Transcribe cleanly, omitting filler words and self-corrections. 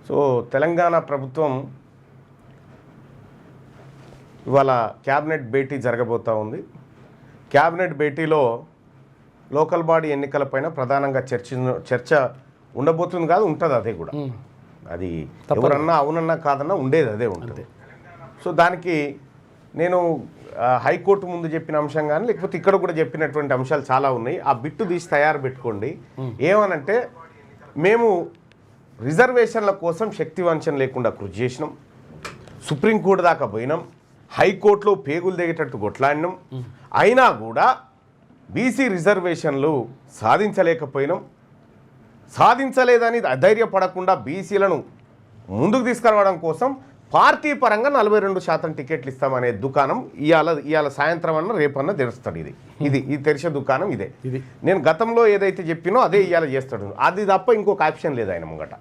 So Telangana ప్రభుత్వం ఇవాళ cabinet భేటీ జరగబోతూ ఉంది. క్యాబినెట్ భేటీలో లోకల్ బాడీ ఎన్నికలపైన ప్రధానంగా చర్చ ఉండబోతుంది కాదు, ఉంటుంది. అదే కూడా అది ఎవరన్నా అవునన్నా కాదన్నా ఉండేది అదే ఉంటుంది. సో దానికి నేను హైకోర్టు ముందు చెప్పిన అంశం కానీ లేకపోతే ఇక్కడ కూడా చెప్పినటువంటి అంశాలు చాలా ఉన్నాయి. ఆ బిట్టు తీసి తయారు పెట్టుకోండి. ఏమనంటే మేము రిజర్వేషన్ల కోసం శక్తి వంచన లేకుండా కృషి చేసినాం, సుప్రీంకోర్టు దాకా పోయినాం, హైకోర్టులో పేగులు దిగేటట్టు కొట్లాడినాం, అయినా కూడా బీసీ రిజర్వేషన్లు సాధించలేకపోయినాం. సాధించలేదని అధైర్యపడకుండా బీసీలను ముందుకు తీసుకురావడం కోసం పార్టీ పరంగా 42% టికెట్లు ఇస్తామనే దుకాణం ఇవాళ సాయంత్రం అన్న రేపన్నా తెరుస్తాడు. ఇది తెరిచే దుకాణం ఇదే. నేను గతంలో ఏదైతే చెప్పినో అదే ఇవాళ చేస్తాడు. అది తప్ప ఇంకొక ఆప్షన్ లేదు ఆయన ముంగట.